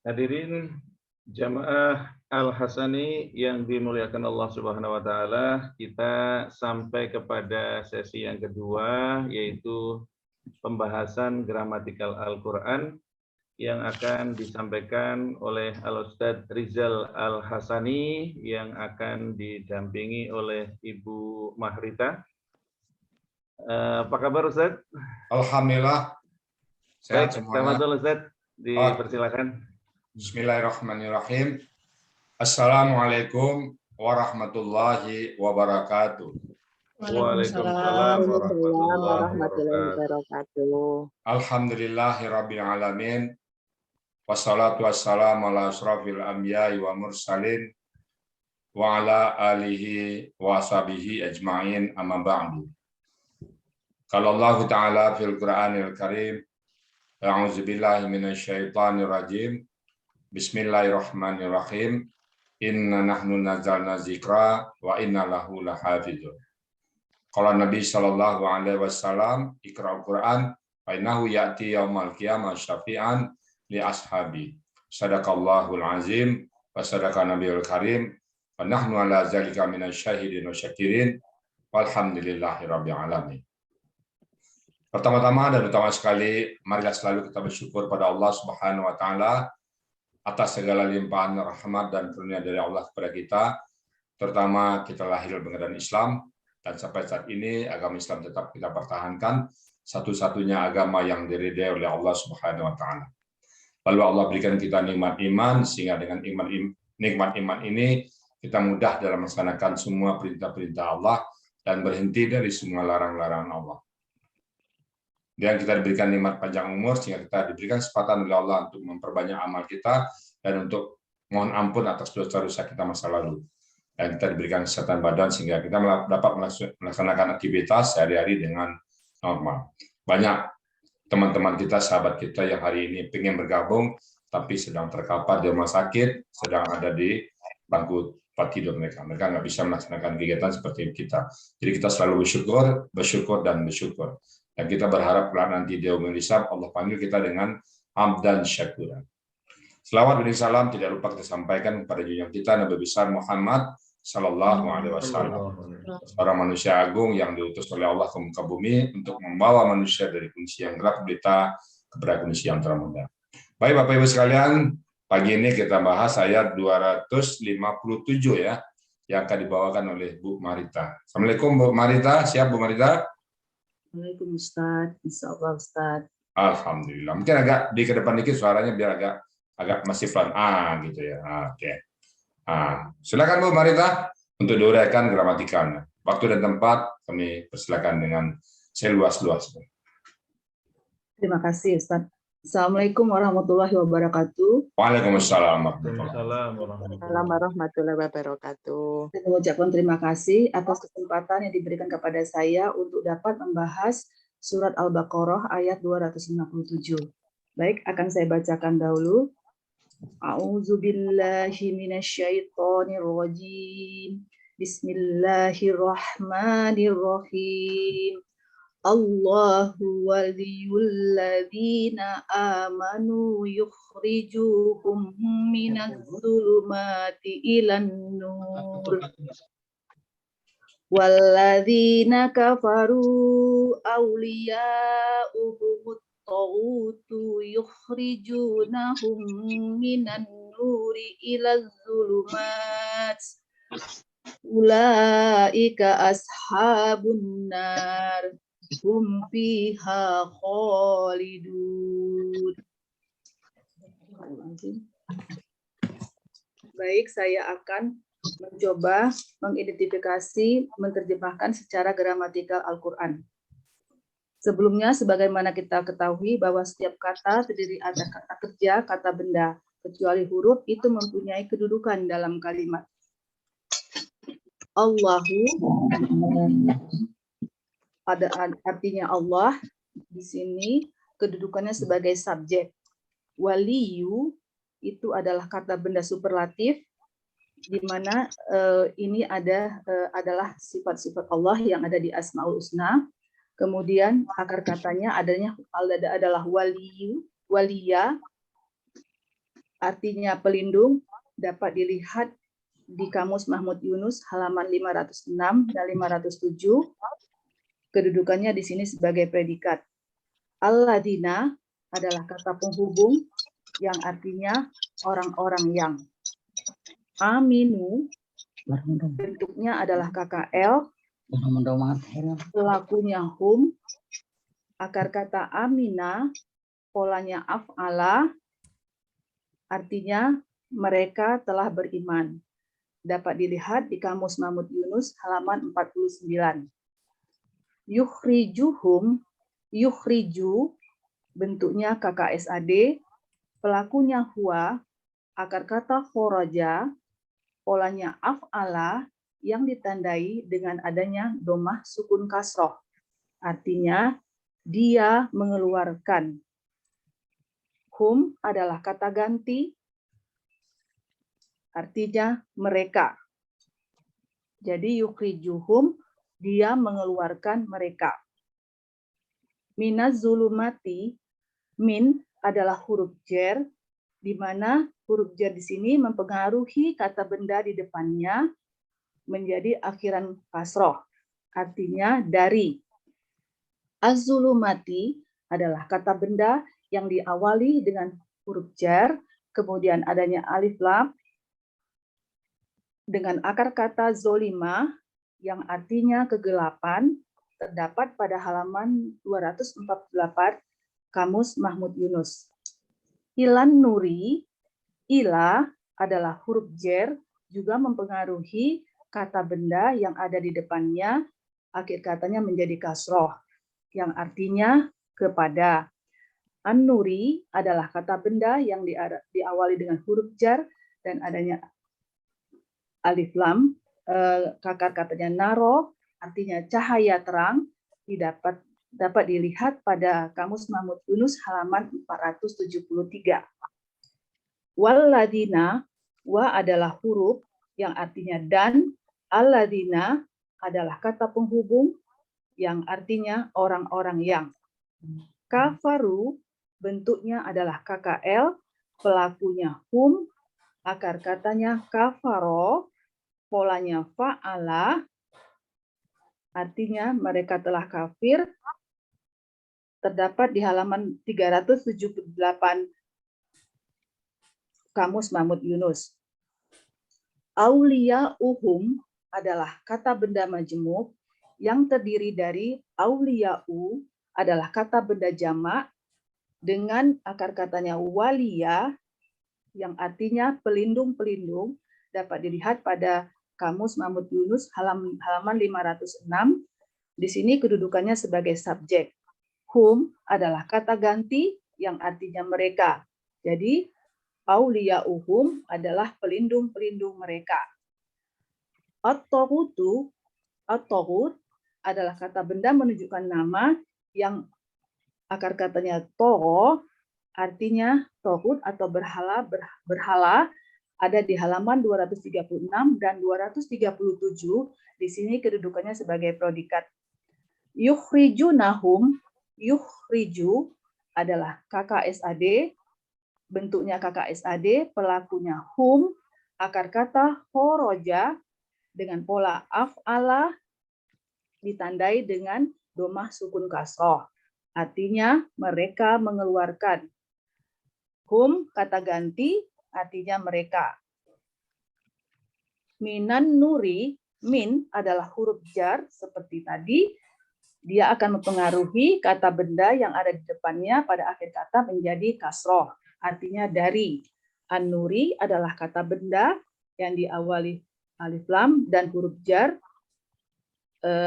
Hadirin jamaah Al-Hasani yang dimuliakan Allah Subhanahu wa taala, kita sampai kepada sesi yang kedua, yaitu pembahasan gramatikal Al-Qur'an yang akan disampaikan oleh Al-Ustadz Rizal Al-Hasani yang akan didampingi oleh Ibu Mahrita. Apa kabar Ustadz? Alhamdulillah. Sehat semuanya. Selamat Ustadz, dipersilakan. Bismillahirrahmanirrahim. Assalamualaikum warahmatullahi wabarakatuh. Waalaikumsalam warahmatullahi wabarakatuh. Alhamdulillahirabbil alamin. Wassalatu wassalamu ala asyrafil anbiya'i wa mursalin wa ala alihi wa sahbihi ajma'in amma ba'du. Qala Allah Ta'ala fil Qur'anil Karim, a'udzu billahi minasyaitonir rajim. Bismillahirrahmanirrahim. Inna nahnu nazzalna dzikra wa inna lahu lahafizun. Qala Nabi sallallahu alaihi wasallam, iqra'ul Qur'an fa innahu ya'ti yaumal qiyamah syafi'an li ashabi. Sadaqallahul azim wa sadaqa nabiyul karim. Wa nahnu ala zalika minasyahidin wa syakirin. Walhamdulillahirabbil alamin. Pertama-tama dan utama sekali, marilah selalu kita bersyukur pada Allah Subhanahu wa taala atas segala limpahan rahmat dan karunia dari Allah kepada kita. Terutama kita lahir dalam keadaan Islam, dan sampai saat ini agama Islam tetap kita pertahankan, satu-satunya agama yang diridai oleh Allah Subhanahu wa taala. Lalu Allah berikan kita nikmat iman, sehingga dengan nikmat iman ini kita mudah dalam melaksanakan semua perintah-perintah Allah dan berhenti dari semua larang-larangan Allah. Dan kita diberikan nikmat panjang umur, sehingga kita diberikan kesempatan oleh Allah untuk memperbanyak amal kita dan untuk mohon ampun atas dosa-dosa kita masa lalu. Dan kita diberikan kesehatan badan sehingga kita dapat melaksanakan aktivitas sehari-hari dengan normal. Banyak teman-teman kita, sahabat kita yang hari ini ingin bergabung, tapi sedang terkapar di rumah sakit, sedang ada di bangku tempat tidur mereka. Mereka nggak bisa melaksanakan kegiatan seperti kita. Jadi kita selalu bersyukur dan bersyukur. Dan kita berharap nanti di yaumul hisab Allah panggil kita dengan hamdan syakuran. Selawat dan salam tidak lupa kita sampaikan kepada junjungan kita Nabi besar Muhammad sallallahu alaihi wasallam, seorang manusia agung yang diutus oleh Allah ke muka bumi untuk membawa manusia dari kondisi yang gelap gulita kepada kondisi yang terang. Baik Bapak Ibu sekalian, pagi ini kita bahas ayat 257 ya, yang akan dibawakan oleh Bu Mahrita. Assalamualaikum Bu Mahrita, siap Bu Mahrita? Assalamualaikum Ustaz, insyaallah Ustaz. Alhamdulillah. Mungkin agak di ke depan dikit suaranya biar agak masih pelan. Gitu ya. Oke. Silakan Bu Mahrita untuk diuraikan gramatikalnya. Waktu dan tempat kami persilakan dengan seluas-luasnya. Terima kasih Ustaz. Assalamualaikum warahmatullahi wabarakatuh. Waalaikumsalam warahmatullahi wabarakatuh. Saya mengucapkan terima kasih atas kesempatan yang diberikan kepada saya untuk dapat membahas surat Al-Baqarah ayat 257. Baik, akan saya bacakan dahulu. A'udzubillahi minasyaitonirrajim. Bismillahirrahmanirrahim. Allahu waliyul ladzina amanu yukhrijuhum minadz zulumati ilan nur walladzina kafaru awliya'uhumut taghutu yukhrijunahum minan nuri ilaz zulumat ulaika ashabun nar hum fiha khalidun. Baik, saya akan mencoba mengidentifikasi, menerjemahkan secara gramatikal Al-Quran. Sebelumnya, sebagaimana kita ketahui bahwa setiap kata terdiri atas kata kerja, kata benda, kecuali huruf itu mempunyai kedudukan dalam kalimat. Allahu ada artinya Allah, di sini kedudukannya sebagai subjek. Waliyu itu adalah kata benda superlatif, di mana ini adalah sifat-sifat Allah yang ada di Asmaul Husna. Kemudian akar katanya adalah waliyu, waliya, artinya pelindung, dapat dilihat di Kamus Mahmud Yunus halaman 506 dan 507. Kedudukannya di sini sebagai predikat. Alladzina adalah kata penghubung yang artinya orang-orang yang. Aminu bentuknya adalah KKL, pelakunya hum, akar kata amina, polanya af'ala, artinya mereka telah beriman. Dapat dilihat di Kamus Mahmud Yunus halaman 49. Yukhrijuhum, yukhriju, bentuknya KKSAD, pelakunya huwa, akar kata khoroja, polanya af'ala, yang ditandai dengan adanya domah sukun kasroh. Artinya, dia mengeluarkan. Hum adalah kata ganti, artinya mereka. Jadi yukhrijuhum, dia mengeluarkan mereka. Minaz zulumati, min adalah huruf jer, di mana huruf jer di sini mempengaruhi kata benda di depannya menjadi akhiran kasroh, artinya dari. Az-zulumati adalah kata benda yang diawali dengan huruf jar, kemudian adanya alif lam, dengan akar kata zolima yang artinya kegelapan, terdapat pada halaman 248 Kamus Mahmud Yunus. Ilan nuri, ila adalah huruf jer, juga mempengaruhi kata benda yang ada di depannya, akhir katanya menjadi kasroh, yang artinya kepada. An-nuri adalah kata benda yang diawali dengan huruf jar dan adanya alif lam, akar katanya naro, artinya cahaya terang, dapat dilihat pada Kamus Mahmud Yunus halaman 473. Walladina, wa adalah huruf yang artinya dan, alladzina adalah kata penghubung yang artinya orang-orang yang. Kafaru bentuknya adalah KKL, pelakunya hum, akar katanya kafaro, polanya fa'ala, artinya mereka telah kafir, terdapat di halaman 378 Kamus Mahmud Yunus. Aulia uhum adalah kata benda majemuk yang terdiri dari auliya'u adalah kata benda jamak dengan akar katanya walia yang artinya pelindung-pelindung, dapat dilihat pada Kamus Mahmud Yunus halaman 506. Di sini kedudukannya sebagai subjek. Hum adalah kata ganti yang artinya mereka. Jadi auliya'uhum adalah pelindung-pelindung mereka. At-taghutu, at-taghut adalah kata benda menunjukkan nama yang akar katanya togho, artinya toghut atau berhala, ada di halaman 236 dan 237. Di sini kedudukannya sebagai predikat. Yukhrijunahum, yukhriju adalah KKSAD, bentuknya KKSAD, pelakunya hum, akar kata khoroja dengan pola af'ala ditandai dengan domah sukun kasroh. Artinya mereka mengeluarkan. Hum kata ganti artinya mereka. Minan nuri, min adalah huruf jar seperti tadi. Dia akan mempengaruhi kata benda yang ada di depannya pada akhir kata menjadi kasroh. Artinya dari. An-nuri adalah kata benda yang diawali alif lam dan huruf jar.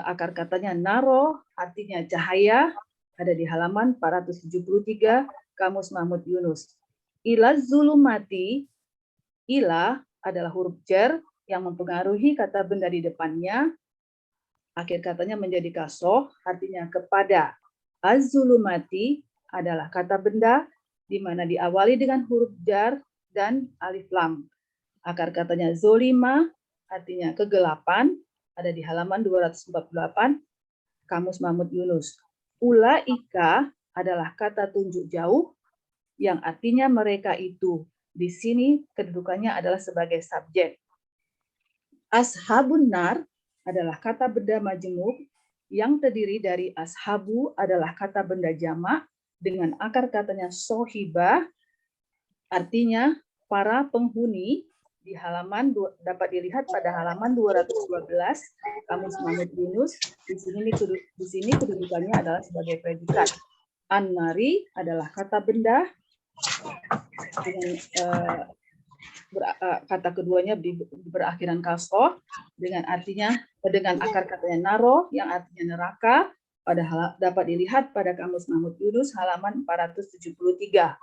Akar katanya naro, artinya cahaya, ada di halaman 473 Kamus Mahmud Yunus. Ila zulumati, ila adalah huruf jar yang mempengaruhi kata benda di depannya. Akhir katanya menjadi kasroh, artinya kepada. Az-zulumati adalah kata benda di mana diawali dengan huruf jar dan alif lam. Akar katanya zolima, artinya kegelapan, ada di halaman 248 Kamus Mahmud Yunus. Ulaika adalah kata tunjuk jauh yang artinya mereka itu. Di sini kedudukannya adalah sebagai subjek. Ashabun nar adalah kata benda majemuk yang terdiri dari ashabu adalah kata benda jamak dengan akar katanya sohibah, artinya para penghuni. Di halaman dapat dilihat pada halaman 212 Kamus Mahmud Yunus. Di sini kedudukannya adalah sebagai predikat. An-nari adalah kata benda dengan kata keduanya berakhiran kasroh dengan akar katanya naro yang artinya neraka. Dapat dilihat pada Kamus Mahmud Yunus halaman 473.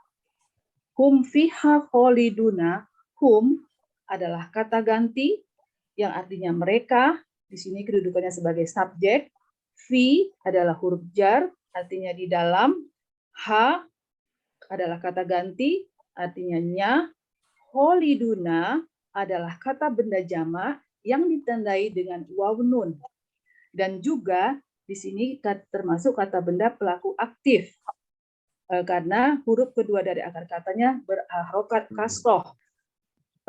Hum fiha kholiduna. Hum adalah kata ganti yang artinya mereka. Di sini kedudukannya sebagai subjek. Fi adalah huruf jar, artinya di dalam. Ha adalah kata ganti, artinya nya. Kholiduna adalah kata benda jamak yang ditandai dengan waw nun. Dan juga di sini termasuk kata benda pelaku aktif. Karena huruf kedua dari akar katanya berharokat kasroh.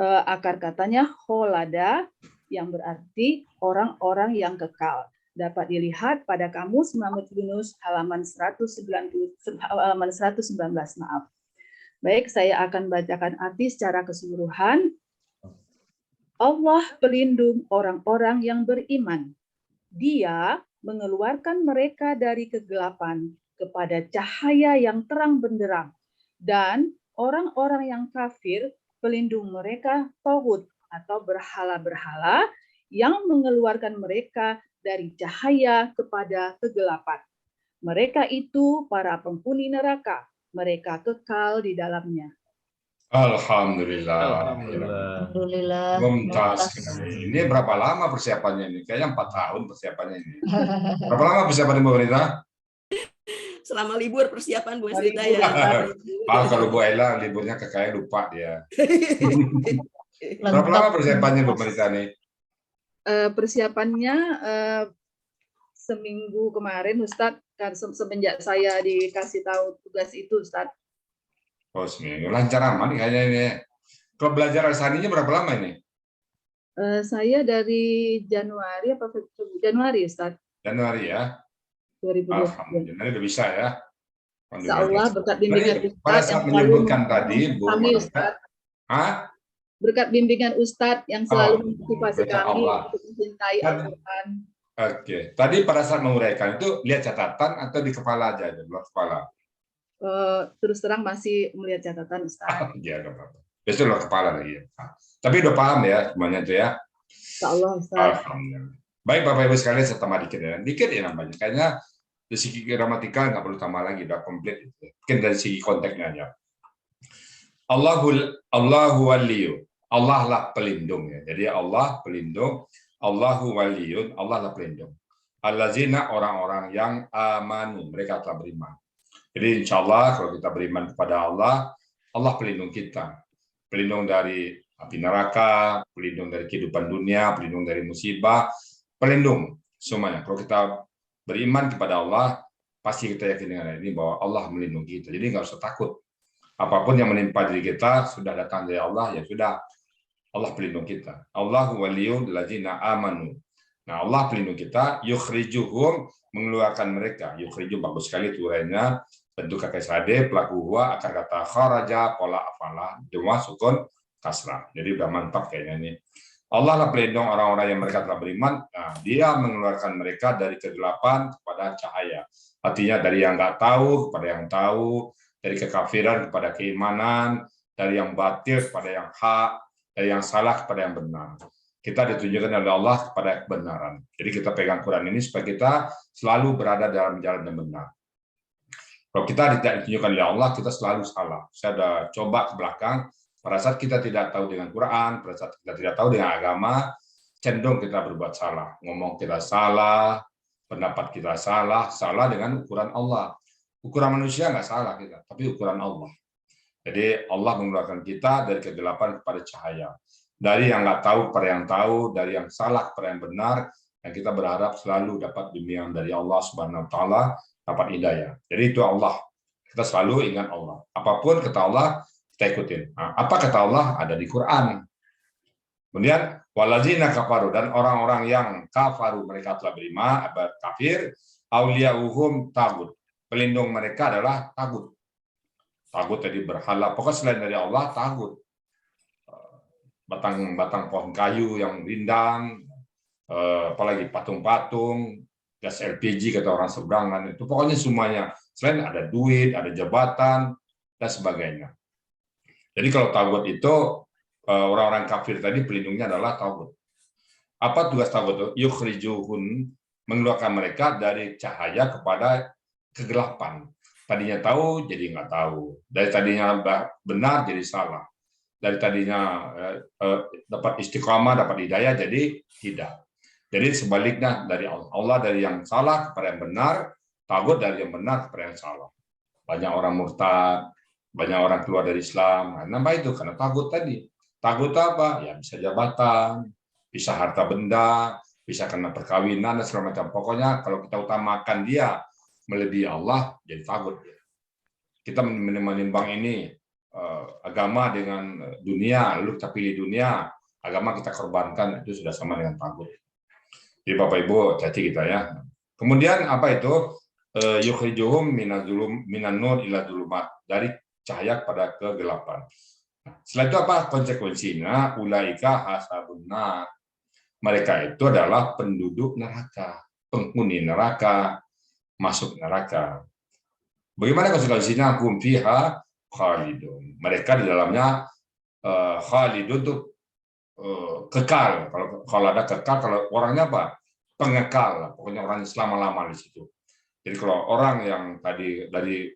Akar katanya kholada yang berarti orang-orang yang kekal. Dapat dilihat pada Kamus Mahmud Yunus halaman 119. Maaf. Baik, saya akan bacakan arti secara keseluruhan. Allah pelindung orang-orang yang beriman. Dia mengeluarkan mereka dari kegelapan kepada cahaya yang terang benderang. Dan orang-orang yang kafir, pelindung mereka tauhid atau berhala-berhala yang mengeluarkan mereka dari cahaya kepada kegelapan. Mereka itu para penghuni neraka. Mereka kekal di dalamnya. Alhamdulillah. Alhamdulillah. Mumtaz. Ini berapa lama persiapannya ini? Kayaknya 4 tahun persiapannya ini. Berapa lama persiapan pemerintah? Selama libur persiapan Bu Asrita ya. Kalau Bu Ella liburnya kayak lupa dia. Berapa lama persiapannya pemerintah nih? Persiapannya seminggu kemarin Ustadz, kan semenjak saya dikasih tahu tugas itu Ustadz. Oh, seminggu. Lancar aman kayaknya ini. Kalau belajar Al-Saninya berapa lama ini? Saya dari Januari Ustadz. Januari ya. 2020. Alhamdulillah udah bisa ya. Insya Allah berkat bimbingan Ustadz pada saat menyebutkan tadi Bu Ustadz. Berkat bimbingan Ustadz yang selalu memotivasi kami untuk mencintai Al-Quran. Oke. Tadi pada saat menguraikan itu lihat catatan atau di kepala aja, di luar kepala? Terus terang masih melihat catatan Ustadz. Iya, nggak apa-apa. Biasanya luar kepala lagi. Tapi udah paham ya semuanya itu ya? Insya Allah Ustadz. Alhamdulillah. Baik Bapak Ibu sekalian, saya tambah dikit ya. Dikit ya namanya. Kayaknya dari segi gramatikal nggak perlu tambah lagi, udah komplit. Mungkin dari segi konteksnya aja. Allahu waliyu. Allah lah pelindung ya. Jadi Allah pelindung. Allahu waliyun. Allah lah pelindung. Allazina orang-orang yang amanu. Mereka telah beriman. Jadi insya Allah kalau kita beriman kepada Allah, Allah pelindung kita. Pelindung dari api neraka, pelindung dari kehidupan dunia, pelindung dari musibah, pelindung semuanya. Kalau kita beriman kepada Allah, pasti kita yakin dengan ini bahwa Allah melindungi kita. Jadi nggak usah takut. Apapun yang menimpa diri kita sudah datang dari Allah, ya sudah. Allah pelindung kita. Allahu waliyul ladzina amanu. Nah, Allah pelindung kita. Yukhrijuhum, mengeluarkan mereka. Yukhrijuhum, bagus sekali turunnya. Bentuk kakek sade, pelaku huwa, akar kata kharaja, pola afalah, dua sukun kasrah. Jadi udah mantap kayaknya ini. Allah lah pelindung orang-orang yang mereka telah beriman. Nah, dia mengeluarkan mereka dari kegelapan kepada cahaya. Artinya dari yang nggak tahu kepada yang tahu, dari kekafiran kepada keimanan, dari yang batil kepada yang hak, dari yang salah kepada yang benar. Kita ditunjukkan oleh Allah kepada kebenaran. Jadi kita pegang Quran ini supaya kita selalu berada dalam jalan yang benar. Kalau kita tidak ditunjukkan oleh Allah, kita selalu salah. Saya sudah coba ke belakang, pada saat kita tidak tahu dengan Quran, pada saat kita tidak tahu dengan agama, cenderung kita berbuat salah. Ngomong kita salah, pendapat kita salah, salah dengan ukuran Allah. Ukuran manusia nggak salah kita, tapi ukuran Allah. Jadi Allah mengeluarkan kita dari kegelapan kepada cahaya. Dari yang nggak tahu kepada yang tahu, dari yang salah kepada yang benar, dan kita berharap selalu dapat bimbingan dari Allah Subhanahu wa Ta'ala, dapat hidayah. Jadi itu Allah. Kita selalu ingat Allah. Apapun kata Allah, kita ikutin. Nah, apa kata Allah? Ada di Quran. Kemudian waladzina kafaru, dan orang-orang yang kafaru, mereka telah beriman, kafir, auliyauhum tagut. Pelindung mereka adalah tagut. Tagut tadi berhala, pokoknya selain dari Allah tagut. Batang-batang pohon kayu yang rindang, apalagi patung-patung, gas LPG kata orang seberangan, itu pokoknya semuanya. Selain ada duit, ada jabatan, dan sebagainya. Jadi kalau tagut itu, orang-orang kafir tadi pelindungnya adalah tagut. Apa tugas tagut itu? Yukhrijuhun, mengeluarkan mereka dari cahaya kepada kegelapan. Tadinya tahu, jadi nggak tahu. Dari tadinya benar, jadi salah. Dari tadinya dapat istiqamah, dapat hidayah, jadi tidak. Jadi sebaliknya dari Allah dari yang salah kepada yang benar, tagut dari yang benar kepada yang salah. Banyak orang murtad, banyak orang keluar dari Islam. Kenapa itu? Karena tagut tadi. Tagut apa? Ya bisa jabatan, bisa harta benda, bisa kena perkawinan dan segala macam. Pokoknya kalau kita utamakan dia melebihi Allah, jadi tagut. Kita menimbang ini agama dengan dunia, lalu kita pilih dunia, agama kita korbankan, itu sudah sama dengan tagut. Jadi Bapak Ibu, hati kita ya. Kemudian apa itu? Yukhrijuhum minan nur ila dzulumat, dari cahaya pada kegelapan. Setelah itu apa konsekuensinya? Ulaika hasabun nar. Mereka itu adalah penduduk neraka, penghuni neraka, masuk neraka. Bagaimana konsekuensinya? Hum fiha khalidun. Mereka di dalamnya khalidun itu kekal. Kalau ada kekal, kalau orangnya apa? Pengekal. Pokoknya orang selama-lama di situ. Jadi kalau orang yang tadi dari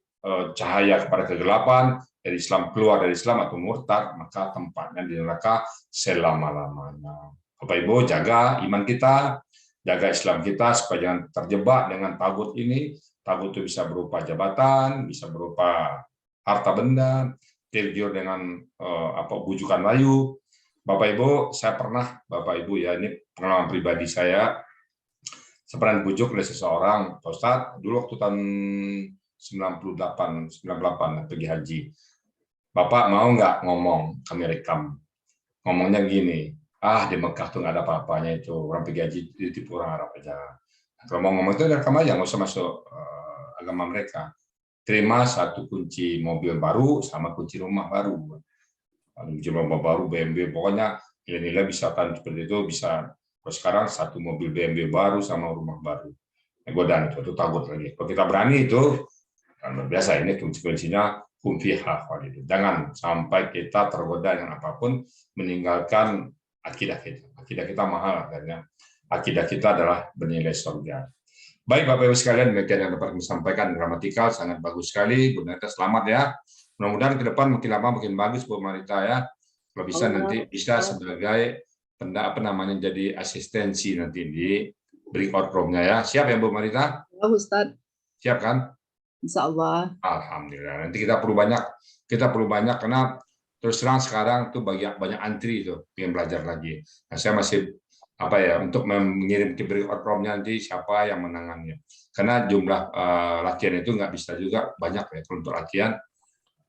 cahaya kepada kegelapan, dari Islam keluar dari Islam atau murtad, maka tempatnya di neraka selama-lamanya. Bapak Ibu, jaga iman kita, jaga Islam kita supaya jangan terjebak dengan tagut ini. Tagut itu bisa berupa jabatan, bisa berupa harta benda, tergiur dengan bujukan layu. Bapak Ibu, saya pernah, Bapak Ibu ya, ini pengalaman pribadi saya pernah dibujuk oleh seseorang, Pak Ustadz, dulu waktu tahun 98 pergi haji. Bapak mau nggak ngomong, kami rekam. Ngomongnya gini, di Mekah tuh nggak ada apa-apanya itu, orang pergi haji ditipu orang Arab aja. Kalau mau ngomong itu rekam aja, nggak usah masuk agama mereka. Terima satu kunci mobil baru sama kunci rumah baru. Kunci rumah baru, BMW, pokoknya nilai-nilai bisa kan seperti itu, bisa. Kalau sekarang satu mobil BMW baru sama rumah baru. Godaan itu takut lagi. Kalau kita berani itu, kan biasa ini konsekuensinya hum fiha khalidun. Jangan sampai kita tergoda dengan apapun, meninggalkan akidah kita. Akidah kita mahal katanya. Akidah kita adalah bernilai surga. Baik Bapak Ibu sekalian, demikian yang dapat kami sampaikan, gramatikal sangat bagus sekali. Bu Marita selamat ya. Mudah-mudahan ke depan makin lama makin bagus Bu Marita ya. Kalau bisa nanti bisa sebagai jadi asistensi nanti di breakout room-nya ya. Siap ya Bu Marita? Ya Ustadz. Siap kan? Insya Allah. Alhamdulillah. Nanti kita perlu banyak karena terus terang sekarang tuh banyak antri itu ingin belajar lagi. Nah, saya masih untuk mengirim ke breakout room-nya nanti siapa yang menangannya. Karena jumlah latihan itu nggak bisa juga banyak ya. Kalau untuk latihan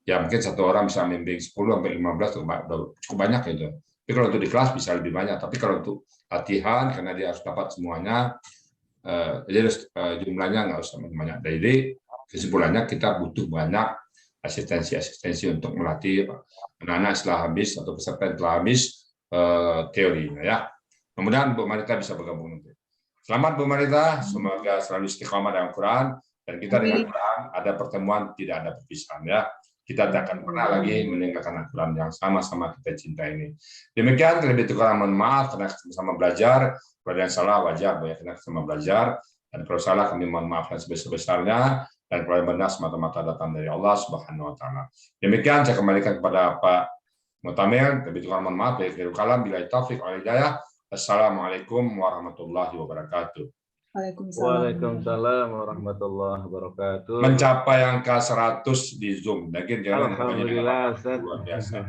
ya mungkin satu orang bisa membimbing 10 sampai 15 cukup banyak itu. Tapi kalau untuk di kelas bisa lebih banyak. Tapi kalau untuk latihan karena dia harus dapat semuanya, jadi jumlahnya nggak usah banyak. Jadi kesimpulannya kita butuh banyak asistensi untuk melatih anak-anak setelah habis atau peserta setelah habis teorinya ya. Mudah-mudahan Bu Marita bisa bergabung nanti. Selamat Bu Marita, semoga selalu istiqamah dalam Quran dan kita dengan Quran ada pertemuan, tidak ada perpisahan ya. Kita tidak akan pernah lagi meninggalkan Al-Quran yang sama-sama kita cinta ini. Demikian, terlebih kurang mohon maaf karena sama belajar. Kalau ada yang salah wajar, karena sama belajar. Dan kalau salah kami mohon maaf dan sebesar-besarnya. Dan kalau yang benar semata-mata datang dari Allah Subhanahu Wa Taala. Demikian saya kembalikan kepada Pak Mutamir. Terlebih kurang mohon maaf. Bila taufik wal hidayah. Assalamualaikum warahmatullahi wabarakatuh. Waalaikumsalam warahmatullahi wabarakatuh. Mencapai angka 100 di Zoom. Mungkin Alhamdulillah, luar biasa.